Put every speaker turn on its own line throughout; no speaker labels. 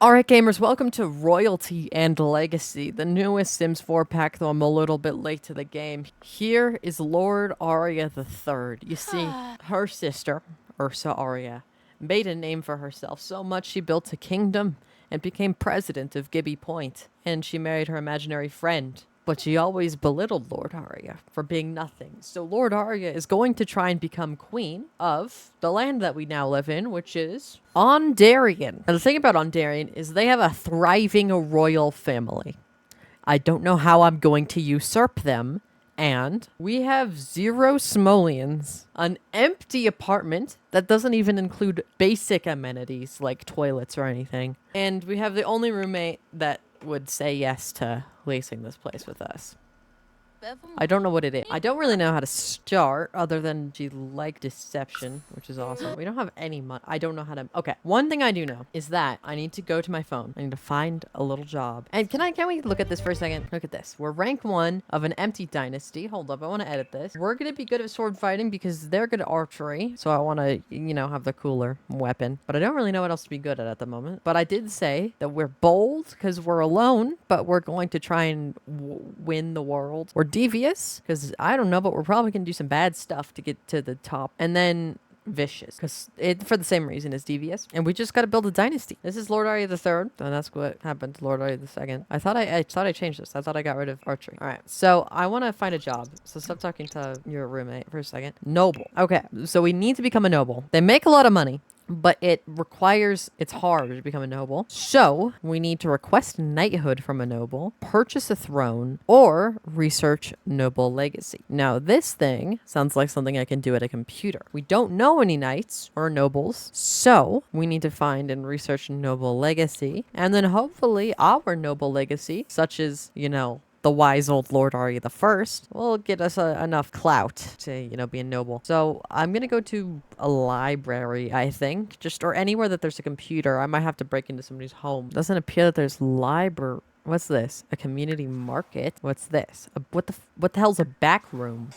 Alright gamers, welcome to Royalty and Legacy, the newest Sims 4 pack, though I'm a little bit late to the game. Here is Lord Arya III. You see, her sister, Ursa Arya, made a name for herself so much she built a kingdom and became president of Gibby Point, and she married her imaginary friend. But she always belittled Lord Arya for being nothing. So Lord Arya is going to try and become queen of the land that we now live in, which is Ondarian. And the thing about Ondarian is they have a thriving royal family. I don't know how I'm going to usurp them. And we have 0 simoleons, an empty apartment that doesn't even include basic amenities like toilets or anything. And we have the only roommate that would say yes to leasing this place with us. I don't know what it is. I don't really know how to start other than she like deception, which is awesome. We don't have any money. I don't know how to. Okay. One thing I do know is that I need to go to my phone. I need to find a little job. And can we look at this for a second? Look at this. We're rank 1 of an empty dynasty. Hold up. I want to edit this. We're going to be good at sword fighting because they're good at archery. So I want to, have the cooler weapon. But I don't really know what else to be good at the moment. But I did say that we're bold because we're alone, but we're going to try and win the world. We're devious because I don't know, but we're probably gonna do some bad stuff to get to the top, and then vicious because it for the same reason as devious, and we just got to build a dynasty. This is Lord Arya III, and that's what happened to Lord Arya II. I thought I changed this. I thought I got rid of archery. All right, so I want to find a job. So stop talking to your roommate for a second. Noble. Okay, so we need to become a noble. They make a lot of money, but it's hard to become a noble. So we need to request knighthood from a noble, purchase a throne, or research noble legacy. Now, this thing sounds like something I can do at a computer. We don't know any knights or nobles, so we need to find and research noble legacy, and then hopefully our noble legacy, such as, the wise old Lord Arya the First will get us enough clout to, be a noble. So I'm going to go to a library, I think, or anywhere that there's a computer. I might have to break into somebody's home. Doesn't appear that there's library. What's this? A community market? What's this? What the hell's a back room?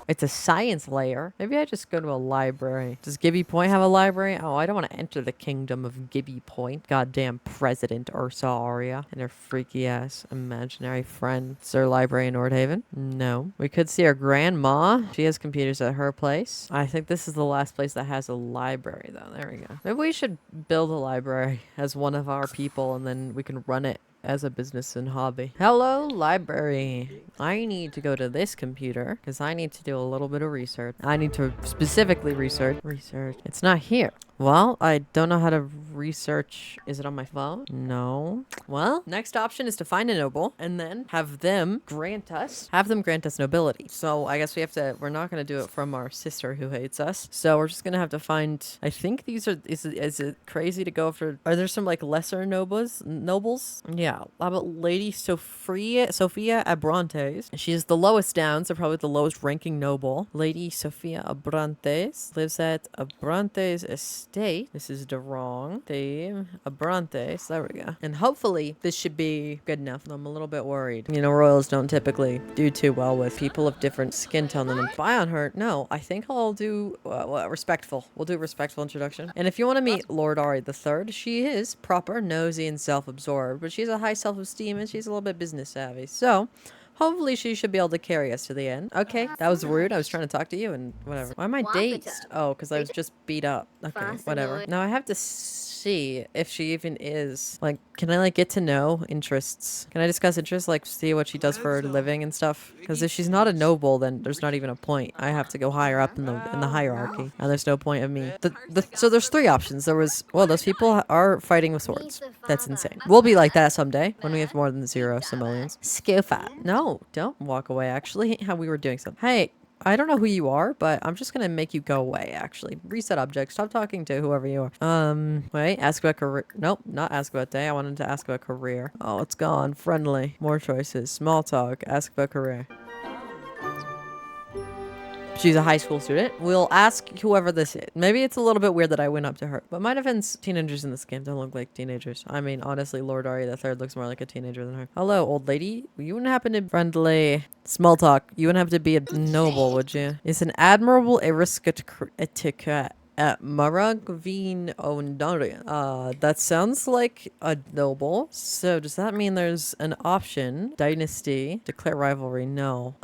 It's a science layer. Maybe I just go to a library. Does Gibby Point have a library? Oh, I don't want to enter the kingdom of Gibby Point. Goddamn President Ursa Arya and her freaky ass imaginary friend. Is there a library in Nordhaven? No. We could see our grandma. She has computers at her place. I think this is the last place that has a library though. There we go. Maybe we should build a library as one of our people and then we can run it as a business and hobby. Hello, library. I need to go to this computer because I need to do a little bit of research. I need to specifically research. It's not here. Well, I don't know how to research. Is it on my phone? No. Well, next option is to find a noble and then have them grant us nobility. So I guess we're not going to do it from our sister who hates us. So we're just going to have to find, I think these are, is it crazy to go after, are there some like lesser nobles? Yeah. How about Lady Sophia Abrantes? She's the lowest down, so probably the lowest ranking noble. Lady Sophia Abrantes lives at Abrantes Estate. This is the wrong theme. Abrantes. There we go. And hopefully this should be good enough. I'm a little bit worried. Royals don't typically do too well with people of different skin tone than them. Spy on her. No, I think I'll do respectful. We'll do a respectful introduction. And if you want to meet Lord Arya III, she is proper, nosy, and self-absorbed, but she's a high self-esteem and she's a little bit business savvy. So hopefully she should be able to carry us to the end. Okay, that was rude. I was trying to talk to you and whatever. Why am I dazed? Oh, because I was just beat up. Okay, whatever. Now I have to see if she even is. Like, can I, get to know interests? Can I discuss interests? Like, see what she does for a living and stuff? Because if she's not a noble, then there's not even a point. I have to go higher up in the hierarchy. And there's no point of me. So there's 3 options. Those people are fighting with swords. That's insane. We'll be like that someday when we have more than 0 simoleons. Scoofa. No, don't walk away, actually. How we were doing something. Hey, I don't know who you are, but I'm just gonna make you go away, actually. Reset object. Stop talking to whoever you are. Wait, ask about career. Nope, not ask about day. I wanted to ask about career. Oh, it's gone. Friendly. More choices. Small talk. Ask about career. She's a high school student. We'll ask whoever this is. Maybe it's a little bit weird that I went up to her, but my defense, teenagers in this game don't look like teenagers. I mean, honestly, Lord Arya III looks more like a teenager than her. Hello, old lady. You wouldn't happen to friendly small talk. You wouldn't have to be a noble, would you? It's an admirable aristocrat. at Maragveen Ondarian. That sounds like a noble. So does that mean there's an option? Dynasty. Declare rivalry. No.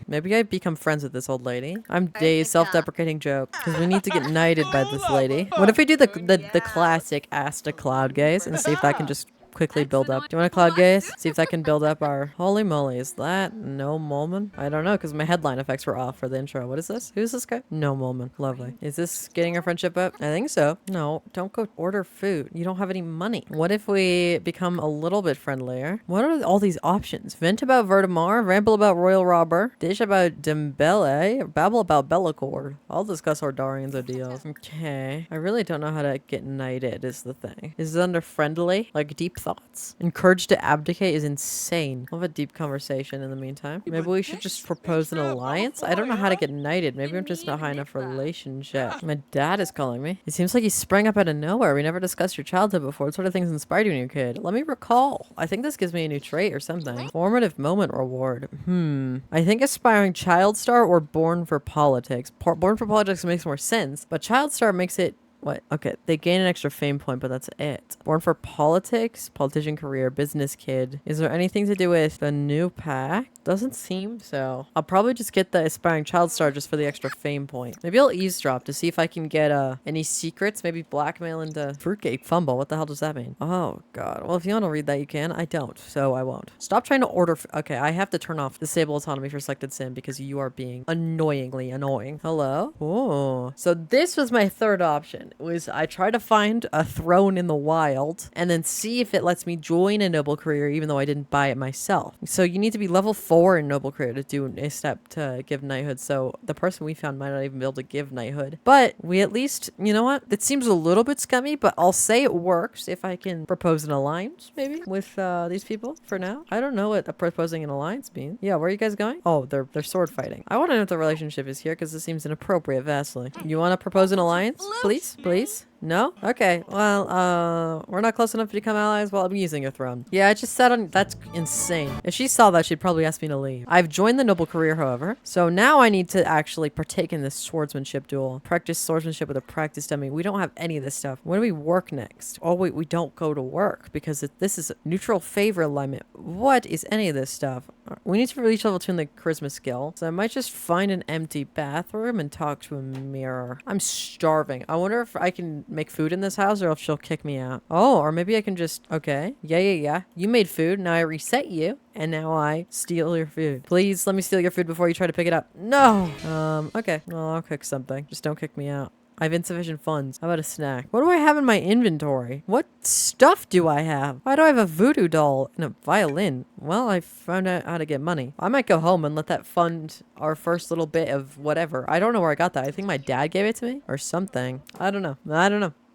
Maybe I become friends with this old lady. I'm dazed. Self-deprecating joke. Because we need to get knighted by this lady. What if we do the classic ask the cloud gaze and see if that can just quickly build up. Do you want a cloud gaze? See if that can build up our... Holy moly, is that no moment? I don't know, because my headline effects were off for the intro. What is this? Who's this guy? No moment. Lovely. Is this getting our friendship up? I think so. No, don't go order food. You don't have any money. What if we become a little bit friendlier? What are all these options? Vent about Vertimar, ramble about Royal Robber, dish about Dembele, babble about Bellicor. I'll discuss Ordarian's ideals. Okay. I really don't know how to get knighted is the thing. Is it under friendly? Like deep thoughts? Encouraged to abdicate is insane. We'll have a deep conversation in the meantime. Maybe we should just propose an alliance? I don't know how to get knighted. Maybe I'm just not high enough relationship. My dad is calling me. It seems like he sprang up out of nowhere. We never discussed your childhood before. What sort of things inspired you when you were a kid? Let me recall. I think this gives me a new trait or something. Formative moment reward. I think aspiring child star or born for politics. Born for politics makes more sense, but child star makes it... What? Okay, they gain an extra fame point, but that's it. Born for politics, politician career, business kid. Is there anything to do with the new pack? Doesn't seem so. I'll probably just get the aspiring child star just for the extra fame point. Maybe I'll eavesdrop to see if I can get any secrets. Maybe blackmail into fruitcake fumble. What the hell does that mean? Oh god. Well, if you want to read that, you can. I don't, so I won't. Stop trying to order. Okay, I have to turn off disable autonomy for selected sim because you are being annoyingly annoying. Hello? Oh, so this was my third option. Was I try to find a throne in the wild and then see if it lets me join a noble career even though I didn't buy it myself. So you need to be level 4 in noble career to do a step to give knighthood. So the person we found might not even be able to give knighthood. But we at least, you know what? It seems a little bit scummy, but I'll say it works if I can propose an alliance maybe with these people for now. I don't know what proposing an alliance means. Yeah, where are you guys going? Oh, they're sword fighting. I want to know if the relationship is here because this seems inappropriate vastly. You want to propose an alliance? Please? Please? No? Okay. Well, we're not close enough to become allies. Well, I'm using your throne. Yeah, I just sat on... That's insane. If she saw that, she'd probably ask me to leave. I've joined the noble career, however. So now I need to actually partake in this swordsmanship duel. Practice swordsmanship with a practice dummy. We don't have any of this stuff. When do we work next? Oh, wait, we don't go to work because this is neutral favor alignment. What is any of this stuff? We need to reach level 2 in the charisma skill. So I might just find an empty bathroom and talk to a mirror. I'm starving. I wonder if I can make food in this house or if she'll kick me out. Oh, or maybe I can just... Okay. Yeah. You made food. Now I reset you. And now I steal your food. Please let me steal your food before you try to pick it up. No! Okay. Well, I'll cook something. Just don't kick me out. I have insufficient funds. How about a snack? What do I have in my inventory? What stuff do I have? Why do I have a voodoo doll and a violin? Well, I found out how to get money. I might go home and let that fund our first little bit of whatever. I don't know where I got that. I think my dad gave it to me or something. I don't know.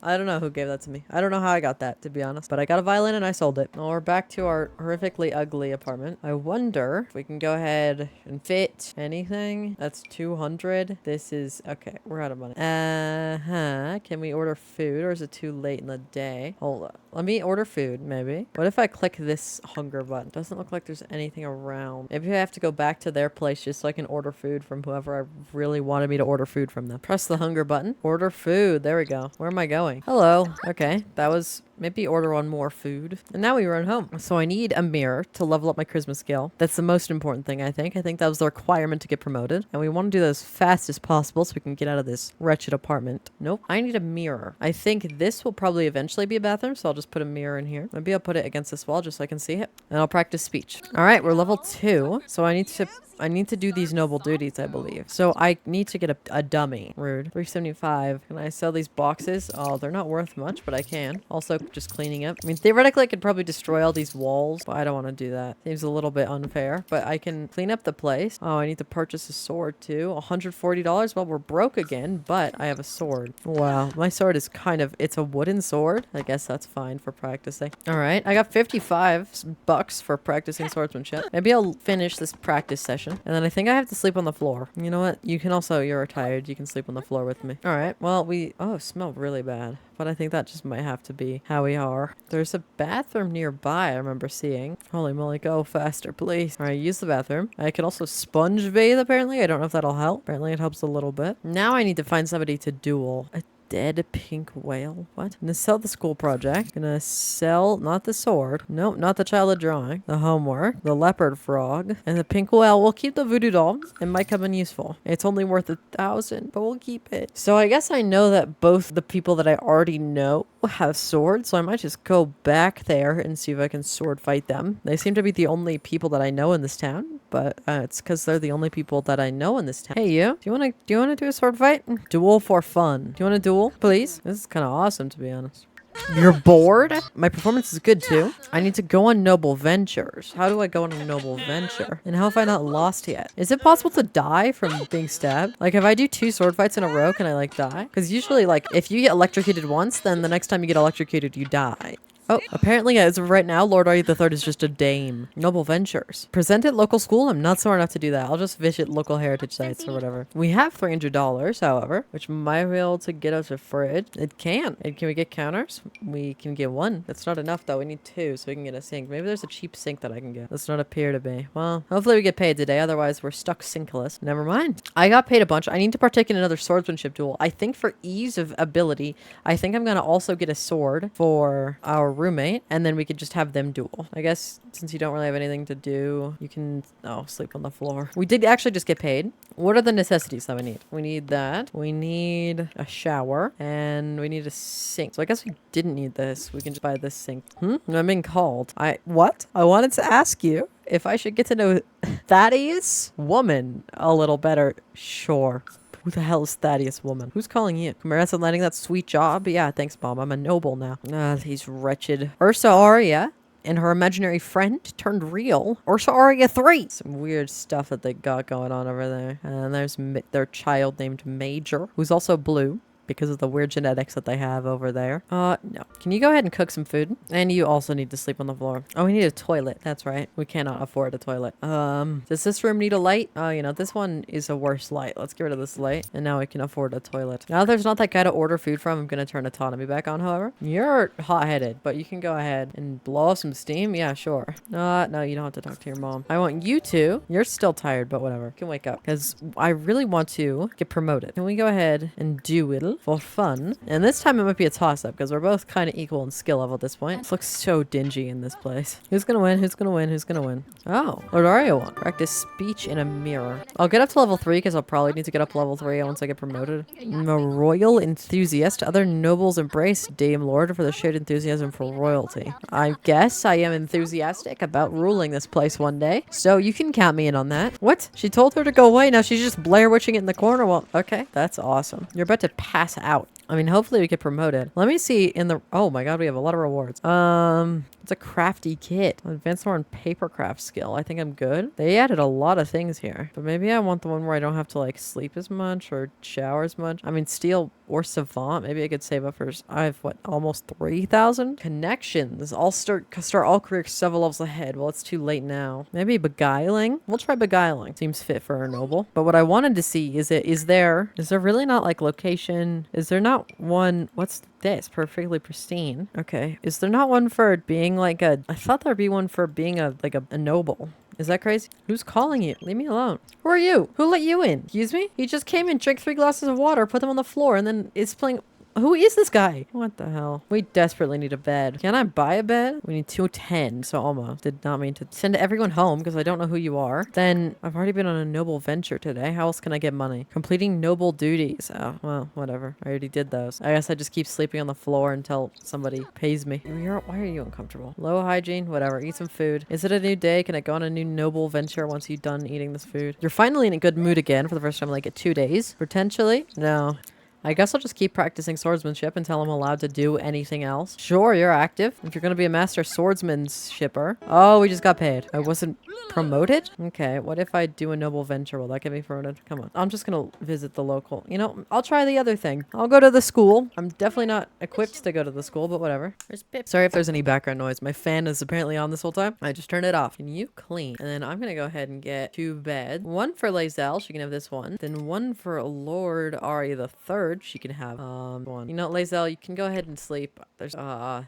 I don't know who gave that to me. I don't know how I got that, to be honest. But I got a violin and I sold it. Well, we're back to our horrifically ugly apartment. I wonder if we can go ahead and fit anything. That's 200. This is... Okay, we're out of money. Can we order food or is it too late in the day? Hold up. Let me order food, maybe. What if I click this hunger button? Doesn't look like there's anything around. Maybe I have to go back to their place just so I can order food from whoever I really wanted me to order food from them. Press the hunger button. Order food. There we go. Where am I going? Hello. Okay, that was... Maybe order on more food. And now we run home. So I need a mirror to level up my charisma skill. That's the most important thing, I think. I think that was the requirement to get promoted. And we want to do that as fast as possible so we can get out of this wretched apartment. Nope. I need a mirror. I think this will probably eventually be a bathroom, so I'll just put a mirror in here. Maybe I'll put it against this wall just so I can see it. And I'll practice speech. All right, we're level 2. So I need to do these noble duties, I believe. So I need to get a dummy. Rude. 375. Can I sell these boxes? Oh, they're not worth much, but I can. Also, just cleaning up. I mean, theoretically, I could probably destroy all these walls, but I don't want to do that. Seems a little bit unfair, but I can clean up the place. Oh, I need to purchase a sword, too. $140. Well, we're broke again, but I have a sword. Wow. My sword is it's a wooden sword. I guess that's fine for practicing. All right. I got 55 bucks for practicing swordsmanship. Maybe I'll finish this practice session. And then I think I have to sleep on the floor. You know what? You can also, you're tired. You can sleep on the floor with me. All right. Well, oh, it smelled really bad. but I think that just might have to be how we are. There's a bathroom nearby I remember seeing. Holy moly, go faster, please. All right, use the bathroom. I can also sponge bathe, apparently. I don't know if that'll help. Apparently it helps a little bit. Now I need to find somebody to duel. A dead pink whale. What? I'm gonna sell the school project. Gonna sell, not the sword. Nope, not the childhood drawing. The homework. The leopard frog. And the pink whale. We'll keep the voodoo doll. It might come in useful. It's only worth 1,000, but we'll keep it. So I guess I know that both the people that I already know have swords, so I might just go back there and see if I can sword fight them. They seem to be the only people that I know in this town, but it's because they're the only people that I know in this town. Hey, you. Do you want to do a sword fight? Duel for fun. Do you want to duel, please? This is kind of awesome, to be honest. You're bored? My performance is good too. I need to go on Noble Ventures. How do I go on a Noble Venture? And how have I not lost yet? Is it possible to die from being stabbed? Like, if I do 2 sword fights in a row, can I, like, die? Because usually, like, if you get electrocuted once, then the next time you get electrocuted, you die. Oh, apparently as of right now, Lord Arya III is just a dame. Noble Ventures. Present at local school? I'm not smart enough to do that. I'll just visit local heritage sites or whatever. We have $300, however, which might be able to get us a fridge. It can. And can we get counters? We can get 1. That's not enough, though. We need 2 so we can get a sink. Maybe there's a cheap sink that I can get. That's not appear to be. Well, hopefully we get paid today. Otherwise, we're stuck sinkless. Never mind. I got paid a bunch. I need to partake in another swordsmanship duel. I think for ease of ability, I think I'm going to also get a sword for our roommate, and then we could just have them duel. I guess since you don't really have anything to do, you can sleep on the floor. We did actually just get paid. What are the necessities that we need? We need that. We need a shower, and we need a sink. So I guess we didn't need this. We can just buy this sink. I'm being called. What? I wanted to ask you if I should get to know Thaddeus Woman a little better. Sure. Who the hell is Thaddeus Woman? Who's calling you? Congrats on landing that sweet job. Yeah, thanks, Mom. I'm a noble now. These wretched Ursa Arya and her imaginary friend turned real. Ursa Arya 3. Some weird stuff that they got going on over there. And there's their child named Major, who's also blue, because of the weird genetics that they have over there. No. Can you go ahead and cook some food? And you also need to sleep on the floor. Oh, we need a toilet. That's right. We cannot afford a toilet. Does this room need a light? Oh, you know, this one is a worse light. Let's get rid of this light. And now we can afford a toilet. Now there's not that guy to order food from. I'm going to turn autonomy back on, however. You're hot-headed, but you can go ahead and blow off some steam. Yeah, sure. No, you don't have to talk to your mom. I want you to. You're still tired, but whatever. You can wake up because I really want to get promoted. Can we go ahead and do it for fun? And this time it might be a toss-up because we're both kind of equal in skill level at this point. It looks so dingy in this place. Who's gonna win? Who's gonna win? Who's gonna win? Oh, Lord Arya won. Practice speech in a mirror. I'll get up to level 3 because I'll probably need to get up level 3 once I get promoted. I'm a royal enthusiast. Other nobles embrace Dame Lord for the shared enthusiasm for royalty. I guess I am enthusiastic about ruling this place one day, so you can count me in on that. What? She told her to go away. Now she's just Blair Witching it in the corner. Well, okay, that's awesome. You're about to pass out. I mean, hopefully we get promoted. Let me see in the... Oh my god, we have a lot of rewards. It's a crafty kit. Advanced more on paper craft skill. I think I'm good. They added a lot of things here. But maybe I want the one where I don't have to, like, sleep as much or shower as much. I mean, steel or savant. Maybe I could save up for... I have, what, almost 3,000? Connections. I'll start all careers several levels ahead. Well, it's too late now. Maybe beguiling? We'll try beguiling. Seems fit for a noble. But what I wanted to see is there really not, like, location? Is there not one... What's this? Perfectly pristine. Okay. Is there not one for being like a... I thought there'd be one for being a noble. Is that crazy? Who's calling you? Leave me alone. Who are you? Who let you in? Excuse me? He just came in, drank 3 glasses of water, put them on the floor, and then is playing... Who is this guy? What the hell? We desperately need a bed. Can I buy a bed? We need 210, so almost. Did not mean to send everyone home because I don't know who you are. Then I've already been on a noble venture today. How else can I get money? Completing noble duties. Oh, well, whatever. I already did those. I guess I just keep sleeping on the floor until somebody pays me. Why are you uncomfortable? Low hygiene? Whatever. Eat some food. Is it a new day? Can I go on a new noble venture once you're done eating this food? You're finally in a good mood again for the first time in like 2 days. Potentially? No. I guess I'll just keep practicing swordsmanship until I'm allowed to do anything else. Sure, you're active. If you're going to be a master swordsmanshipper. Oh, we just got paid. I wasn't promoted? Okay, what if I do a noble venture? Will that get me promoted? Come on. I'm just going to visit the local. You know, I'll try the other thing. I'll go to the school. I'm definitely not equipped to go to the school, but whatever. There's Pip. Sorry if there's any background noise. My fan is apparently on this whole time. I just turned it off. Can you clean? And then I'm going to go ahead and get 2 beds. One for Lae'zel. She can have this one. Then one for Lord Arya III. Lord, she can have one. You know, Lae'zel, you can go ahead and sleep. There's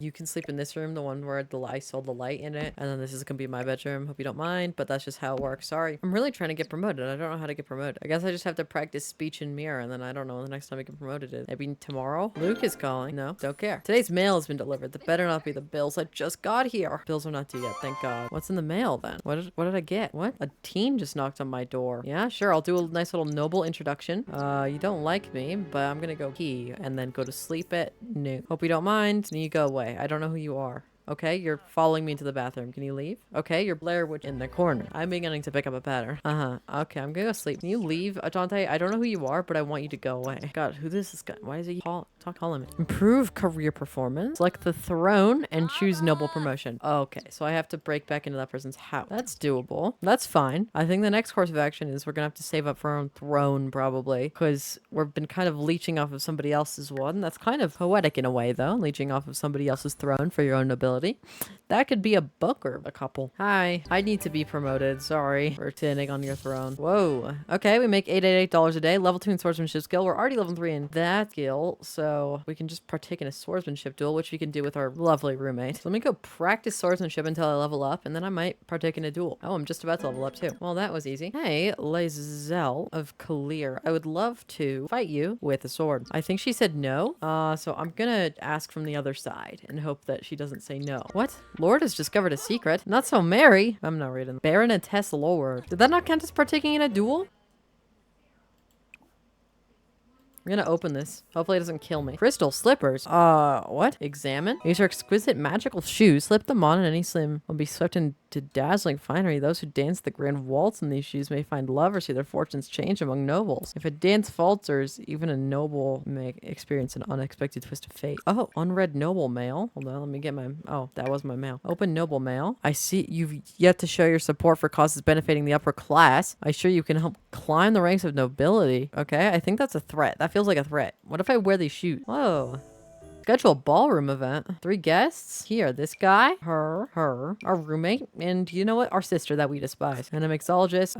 you can sleep in this room, the one where I saw the light in it, and then this is gonna be my bedroom. Hope you don't mind, but that's just how it works. Sorry. I'm really trying to get promoted. I don't know how to get promoted. I guess I just have to practice speech and mirror, and then I don't know the next time I get promoted is. Maybe tomorrow? Luke is calling. No, don't care. Today's mail has been delivered. That better not be the bills I just got here. Bills are not due yet, thank God. What's in the mail then? What did I get? What? A teen just knocked on my door. Yeah, sure. I'll do a nice little noble introduction. You don't like me, but I'm gonna go pee and then go to sleep at noon. Hope you don't mind. And you go away. I don't know who you are. Okay, you're following me into the bathroom. Can you leave? Okay, you're Blair Witch in the corner. I'm beginning to pick up a pattern. Okay, I'm gonna go sleep. Can you leave, Dante? I don't know who you are, but I want you to go away. God, who this is guy? Why is he calling me? Improve career performance. Select the throne and choose noble promotion. Okay, so I have to break back into that person's house. That's doable. That's fine. I think the next course of action is we're gonna have to save up for our own throne, probably, because we've been kind of leeching off of somebody else's one. That's kind of poetic in a way, though, leeching off of somebody else's throne for your own nobility. That could be a book or a couple. Hi, I need to be promoted. Sorry for standing on your throne. Whoa. Okay, we make $888 a day. Level 2 in swordsmanship skill. We're already level 3 in that skill, so we can just partake in a swordsmanship duel, which we can do with our lovely roommate. So let me go practice swordsmanship until I level up, and then I might partake in a duel. Oh, I'm just about to level up too. Well, that was easy. Hey, Lae'zel of Kalir. I would love to fight you with a sword. I think she said no. So I'm gonna ask from the other side and hope that she doesn't say no. What? Lord has discovered a secret. Not so merry. I'm not reading. Baroness Lord. Did that not count as partaking in a duel? I'm gonna open this. Hopefully it doesn't kill me. Crystal slippers. What? Examine. These are exquisite magical shoes. Slip them on and any slim will be swept into dazzling finery. Those who dance the grand waltz in these shoes may find love or see their fortunes change among nobles. If a dance falters, even a noble may experience an unexpected twist of fate. Oh, unread noble mail. Hold on, let me get my... Oh, that was my mail. Open noble mail. I see you've yet to show your support for causes benefiting the upper class. I assure you can help climb the ranks of nobility. Okay, I think that's a threat. That feels like a threat. What if I wear these shoes? Whoa. Schedule a ballroom event. 3 guests. Here, this guy, her, our roommate, and you know what? Our sister that we despise. And a mixologist,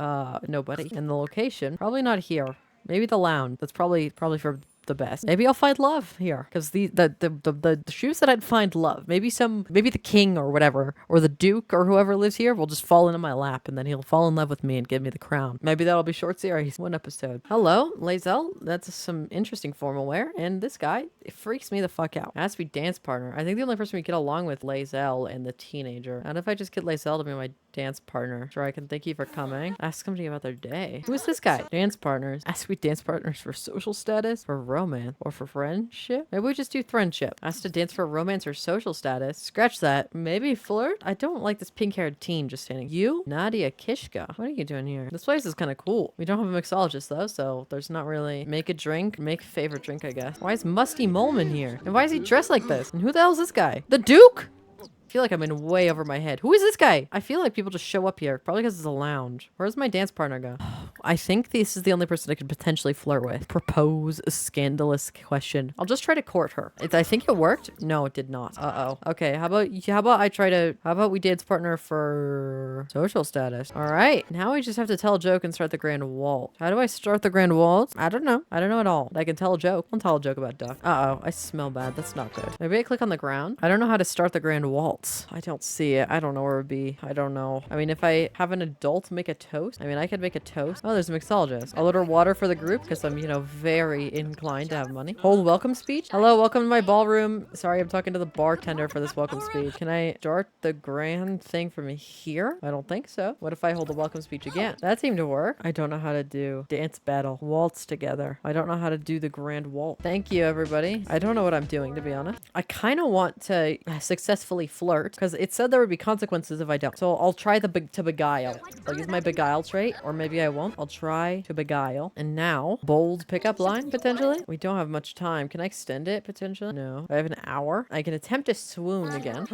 nobody. And the location, probably not here. Maybe the lounge. That's probably for the best. Maybe I'll find love here because the shoes that I'd find love. Maybe the king or whatever, or the duke or whoever lives here will just fall into my lap and then he'll fall in love with me and give me the crown. Maybe that'll be short series, 1 episode. Hello, Lae'zel. That's some interesting formal wear. And this guy, it freaks me the fuck out. It has to be dance partner. I think the only person we get along with Lae'zel and the teenager. And if I just get Lae'zel to be my dance partner, sure, I can thank you for coming. Ask somebody about their day. Who is this guy? Dance partners. Ask we dance partners for social status, for romance, or for friendship. Maybe we just do friendship. Ask to dance for romance or social status. Scratch that. Maybe flirt. I don't like this pink-haired teen just standing. You, Nadia Kishka. What are you doing here? This place is kind of cool. We don't have a mixologist though, so there's not really make a drink, make a favorite drink, I guess. Why is Musty Moleman here? And why is he dressed like this? And who the hell is this guy? The Duke? I feel like I'm in way over my head. Who is this guy? I feel like people just show up here. Probably because it's a lounge. Where's my dance partner go? I think this is the only person I could potentially flirt with. Propose a scandalous question. I'll just try to court her. I think it worked. No, it did not. Uh-oh. Okay, how about we dance partner for social status? All right. Now we just have to tell a joke and start the grand waltz. How do I start the grand waltz? I don't know. I don't know at all. I can tell a joke. I'll tell a joke about duck. Uh-oh. I smell bad. That's not good. Maybe I click on the ground. I don't know how to start the grand waltz. I don't see it. I don't know where it would be. I don't know. I mean, if I have an adult make a toast, I mean, I could make a toast. Oh, there's a mixologist. I'll order water for the group because I'm, very inclined to have money. Hold welcome speech. Hello, welcome to my ballroom. Sorry, I'm talking to the bartender for this welcome speech. Can I start the grand thing from here? I don't think so. What if I hold the welcome speech again? That seemed to work. I don't know how to do dance battle. Waltz together. I don't know how to do the grand waltz. Thank you, everybody. I don't know what I'm doing, to be honest. I kind of want to successfully flirt because it said there would be consequences if I don't. So I'll try to beguile. I'll use my beguile trait, or maybe I won't. I'll try to beguile. And now, bold pickup line, potentially? We don't have much time. Can I extend it, potentially? No. I have an hour. I can attempt to swoon again.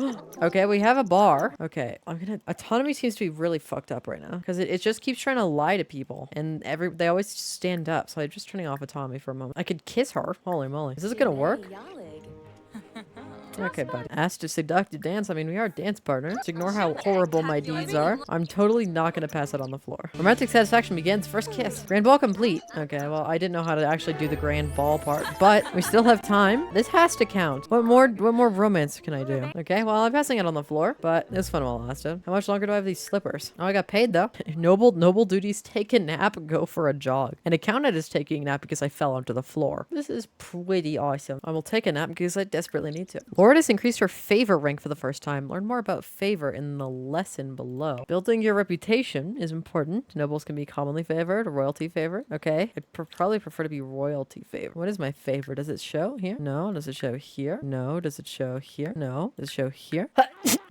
Okay, we have a bar. Okay, autonomy seems to be really fucked up right now because it just keeps trying to lie to people and they always stand up. So I'm just turning off autonomy for a moment. I could kiss her. Holy moly. Is this gonna work? Okay, buddy. Asked to seductive dance. I mean, we are dance partners. Just ignore how horrible my deeds are. I'm totally not gonna pass it on the floor. Romantic satisfaction begins. First kiss. Grand ball complete. Okay, well, I didn't know how to actually do the grand ball part, but we still have time. This has to count. What more romance can I do? Okay, well, I'm passing it on the floor, but it was fun while it lasted. How much longer do I have these slippers? Oh, I got paid though. Noble duties. Take a nap, go for a jog. And it counted as taking a nap because I fell onto the floor. This is pretty awesome. I will take a nap because I desperately need to. Lord has increased her favor rank for the first time. Learn more about favor in the lesson below. Building your reputation is important. Nobles can be commonly favored, royalty favored. Okay. I'd probably prefer to be royalty favored. What is my favor? Does it show here? No. Does it show here? No. Does it show here? No. Does it show here?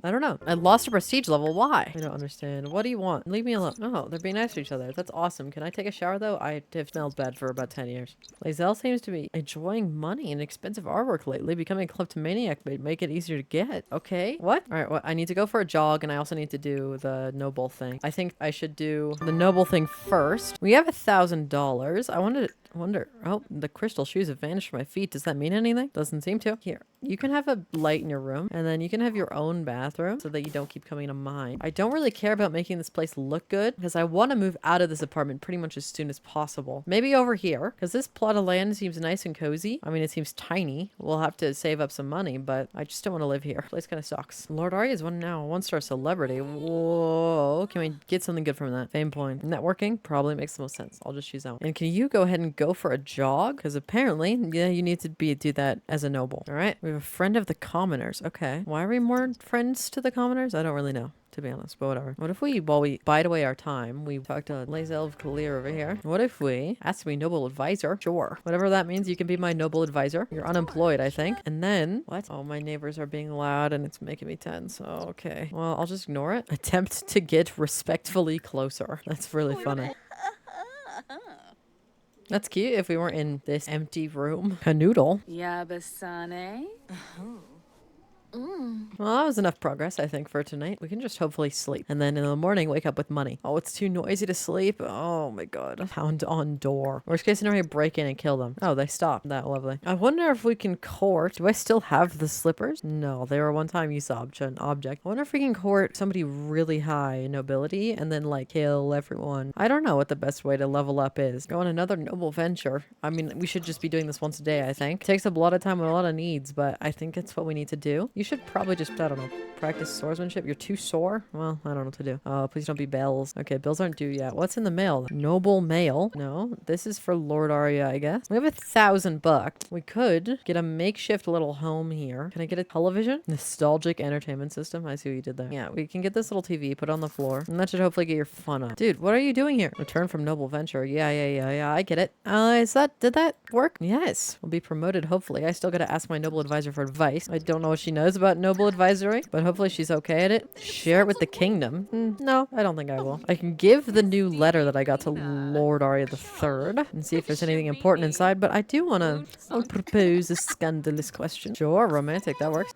I don't know. I lost a prestige level. Why? I don't understand. What do you want? Leave me alone. Oh, they're being nice to each other. That's awesome. Can I take a shower though? I have smelled bad for about 10 years. Lae'zel seems to be enjoying money and expensive artwork lately. Becoming a kleptomaniac may make it easier to get. Okay. What? All right. Well, I need to go for a jog and I also need to do the noble thing. I think I should do the noble thing first. We have $1,000. I wonder. Oh, the crystal shoes have vanished from my feet. Does that mean anything? Doesn't seem to. Here, you can have a light in your room and then you can have your own bathroom so that you don't keep coming to mine. I don't really care about making this place look good because I want to move out of this apartment pretty much as soon as possible. Maybe over here because this plot of land seems nice and cozy. I mean, it seems tiny. We'll have to save up some money, but I just don't want to live here. Place kind of sucks. Lord Arya is now a one-star celebrity. Whoa. Can we get something good from that? Fame point. Networking probably makes the most sense. I'll just choose that one. And can you go ahead and go for a jog? Because apparently, yeah, you need to do that as a noble. All right. We have a friend of the commoners. Okay. Why are we more friends to the commoners? I don't really know, to be honest, but whatever. What if while we bide away our time, we talk to Lae'zel of Kalir over here. What if we ask to be noble advisor? Sure. Whatever that means, you can be my noble advisor. You're unemployed, I think. And then, what? Oh, my neighbors are being loud and it's making me tense. Oh, okay. Well, I'll just ignore it. Attempt to get respectfully closer. That's really funny. That's cute if we weren't in this empty room. Canoodle.
Yabasane.
Well, that was enough progress, I think, for tonight. We can just hopefully sleep. And then in the morning, wake up with money. Oh, it's too noisy to sleep. Oh my god. Pound on door. Worst case scenario, break in and kill them. Oh, they stopped. That lovely. I wonder if we can court. Do I still have the slippers? No, they were one-time use object. I wonder if we can court somebody really high in nobility and then like kill everyone. I don't know what the best way to level up is. Go on another noble venture. I mean, we should just be doing this once a day, I think. Takes up a lot of time and a lot of needs, but I think it's what we need to do. You should probably just, I don't know, practice swordsmanship. You're too sore? Well, I don't know what to do. Oh, please don't be bells. Okay, bills aren't due yet. What's in the mail? Noble mail. No, this is for Lord Arya, I guess. We have $1,000. We could get a makeshift little home here. Can I get a television? Nostalgic entertainment system. I see what you did there. Yeah, we can get this little TV, put it on the floor, and that should hopefully get your fun up. Dude, what are you doing here? Return from noble venture. Yeah, I get it. Did that work? Yes. We'll be promoted, hopefully. I still gotta ask my noble advisor for advice. I don't know what she knows about noble advisory, but hopefully she's okay at it. Share it with the kingdom. No, I don't think I will. I can give the new letter that I got to Lord Arya III and see if there's anything important inside, but I do want to... I'll propose a scandalous question. Sure, romantic, that works.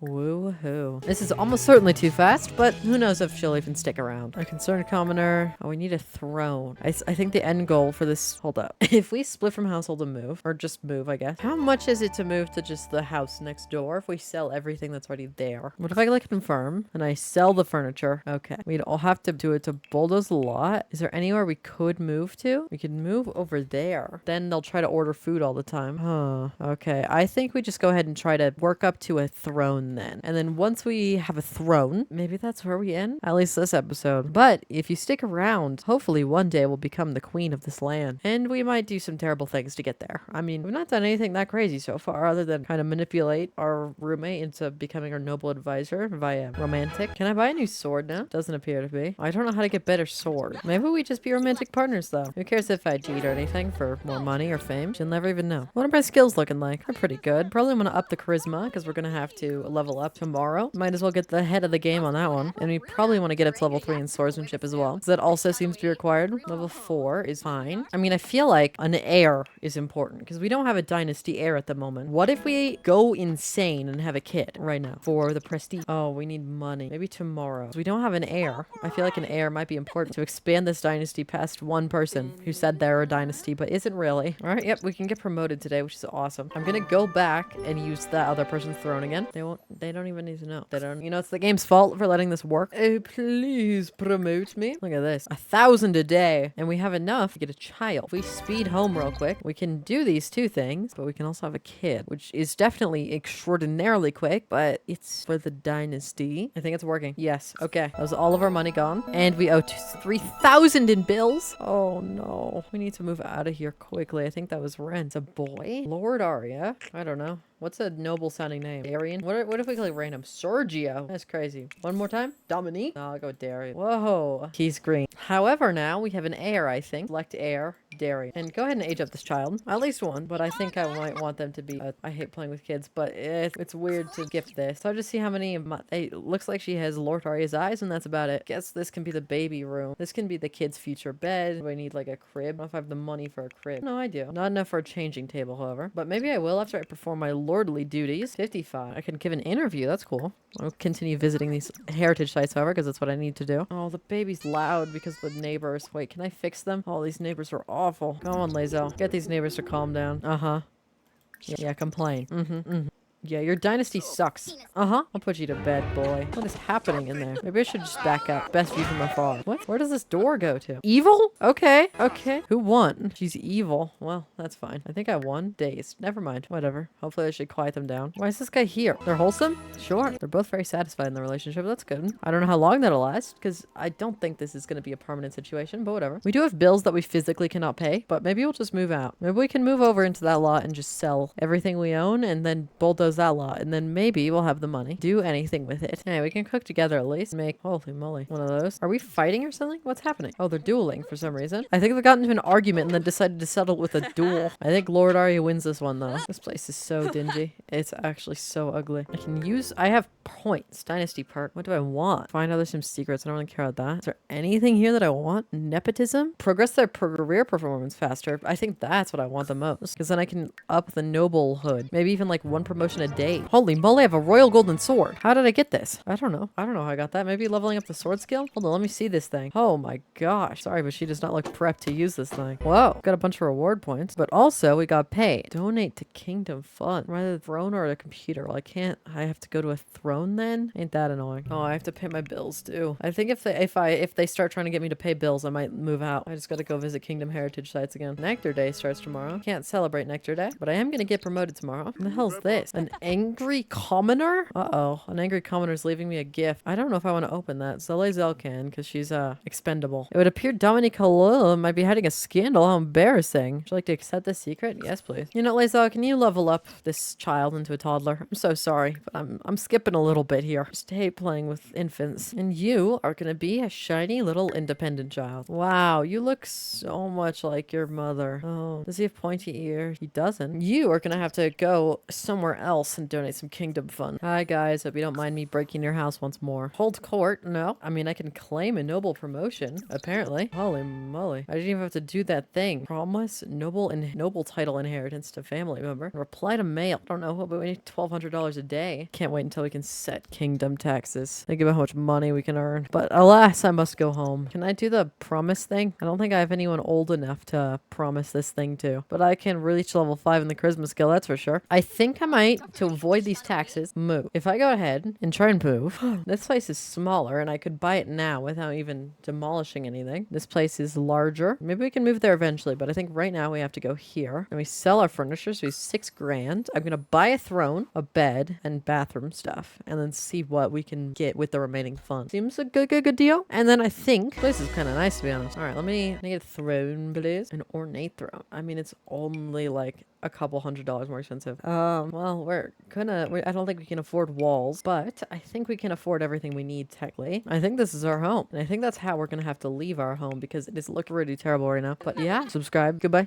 Woohoo. This is almost certainly too fast, but who knows if she'll even stick around. A concerned commoner. Oh, we need a throne. I think the end goal for this... Hold up. If we split from household and move, or just move, I guess. How much is it to move to just the house next door if we sell everything that's already there? What if I like confirm and I sell the furniture? Okay. We'd all have to do it to bulldoze a lot. Is there anywhere we could move to? We could move over there. Then they'll try to order food all the time. Huh. Okay. I think we just go ahead and try to work up to a throne then. And then once we have a throne, maybe that's where we end. At least this episode. But if you stick around, hopefully one day we'll become the queen of this land. And we might do some terrible things to get there. I mean, we've not done anything that crazy so far other than kind of manipulate our roommate into becoming our noble advisor via romantic. Can I buy a new sword now? Doesn't appear to be. I don't know how to get better sword. Maybe we just be romantic partners though. Who cares if I cheat or anything for more money or fame? She'll never even know. What are my skills looking like? They're pretty good. Probably want to up the charisma because we're going to have to level up tomorrow. Might as well get the head of the game on that one. And we probably want to get up to level 3 in swordsmanship as well. So that also seems to be required. Level 4 is fine. I mean, I feel like an heir is important because we don't have a dynasty heir at the moment. What if we go insane and have a kid right now for the prestige? Oh, we need money. Maybe tomorrow. We don't have an heir. I feel like an heir might be important to expand this dynasty past one person who said they're a dynasty but isn't really. All right, yep, we can get promoted today, which is awesome. I'm gonna go back and use that other person's throne again. They don't even need to know. They don't, you know, it's the game's fault for letting this work. Oh, please promote me. Look at this. 1,000 a day. And we have enough to get a child. If we speed home real quick, we can do these 2 things, but we can also have a kid, which is definitely extraordinarily quick, but it's for the dynasty. I think it's working. Yes. Okay. That was all of our money gone. And we owe 3,000 in bills. Oh no. We need to move out of here quickly. I think that was rent. It's a boy. Lord Arya. I don't know. What's a noble sounding name? Darian? What if we call it random? Sergio. That's crazy. One more time. Dominique. No, I'll go with Darian. Whoa. He's green. However, now we have an heir, I think. Select heir. Darian. And go ahead and age up this child. At least one. But I think I might want them to be... I hate playing with kids, but it's weird to gift this. So I'll just see how many... It looks like she has Lord Arya's eyes, and that's about it. Guess this can be the baby room. This can be the kid's future bed. Do I need like a crib? I don't know if I have the money for a crib. No, I do. Not enough for a changing table, however. But maybe I will after I perform my lordly duties. 55. I can give an interview. That's cool. I'll continue visiting these heritage sites, however, because that's what I need to do. Oh, the baby's loud because the neighbors. Wait, can I fix them? Oh, these neighbors are awful. Go on, Lae'zel. Get these neighbors to calm down. Uh-huh. Yeah, complain. Yeah, your dynasty sucks. I'll put you to bed, boy. What is happening in there? Maybe I should just back up. Best view from afar. What? Where does this door go to? Evil? Okay. Okay. Who won? She's evil. Well, that's fine. I think I won. Dazed. Never mind. Whatever. Hopefully I should quiet them down. Why is this guy here? They're wholesome? Sure. They're both very satisfied in the relationship. That's good. I don't know how long that'll last because I don't think this is going to be a permanent situation, but whatever. We do have bills that we physically cannot pay, but maybe we'll just move out. Maybe we can move over into that lot and just sell everything we own and then bulldoze that lot, and then maybe we'll have the money. Do anything with it. Hey, we can cook together at least. Make, holy moly, one of those. Are we fighting or something? What's happening? Oh, they're dueling for some reason. I think they got into an argument and then decided to settle with a duel. I think Lord Arya wins this one though. This place is so dingy. It's actually so ugly. I have points. Dynasty perk. What do I want? Find out there's some secrets. I don't really care about that. Is there anything here that I want? Nepotism? Progress their career performance faster. I think that's what I want the most. Because then I can up the noblehood. Maybe even like 1 promotion a day. Holy moly, I have a royal golden sword. How did I get this? I don't know. I don't know how I got that. Maybe leveling up the sword skill? Hold on, let me see this thing. Oh my gosh. Sorry, but she does not look prepped to use this thing. Whoa. Got a bunch of reward points. But also, we got paid. Donate to Kingdom Fund. Rather the throne or a computer. Well, I have to go to a throne then? Ain't that annoying. Oh, I have to pay my bills too. I think if they start trying to get me to pay bills, I might move out. I just gotta go visit Kingdom Heritage sites again. Nectar Day starts tomorrow. Can't celebrate Nectar Day, but I am gonna get promoted tomorrow. What the hell's this? An angry commoner? Uh-oh. An angry commoner's leaving me a gift. I don't know if I want to open that. So Lae'zel can, because she's expendable. It would appear Dominique Halil might be hiding a scandal. How embarrassing. Would you like to accept this secret? Yes, please. You know, Lae'zel, can you level up this child into a toddler? I'm so sorry, but I'm skipping a little bit here. Just hate playing with infants. And you are gonna be a shiny little independent child. Wow, you look so much like your mother. Oh, does he have pointy ears? He doesn't. You are gonna have to go somewhere else and donate some Kingdom Fund. Hi guys, hope you don't mind me breaking your house once more. Hold court? No. I mean, I can claim a noble promotion, apparently. Holy moly. I didn't even have to do that thing. Promise noble title inheritance to family member. Reply to mail. I don't know, but we need $1,200 a day. Can't wait until we can set kingdom taxes. Think about how much money we can earn. But alas, I must go home. Can I do the promise thing? I don't think I have anyone old enough to promise this thing to. But I can reach level 5 in the charisma skill, that's for sure. I think I might, to avoid these taxes, move. If I go ahead and try and move, this place is smaller and I could buy it now without even demolishing anything. This place is larger. Maybe we can move there eventually, but I think right now we have to go here. And we sell our furniture, so we have 6 grand. I'm gonna buy a throne, a bed, and bathroom stuff, and then see what we can get with the remaining funds. Seems a good deal. And then I think this is kind of nice, to be honest. All right, let me get a throne, please. An ornate throne. I mean, it's only like a couple $100 more expensive. Well, I don't think we can afford walls, but I think we can afford everything we need technically. I think this is our home. And I think that's how we're gonna have to leave our home because it is looking really terrible right now. But yeah, subscribe. Goodbye.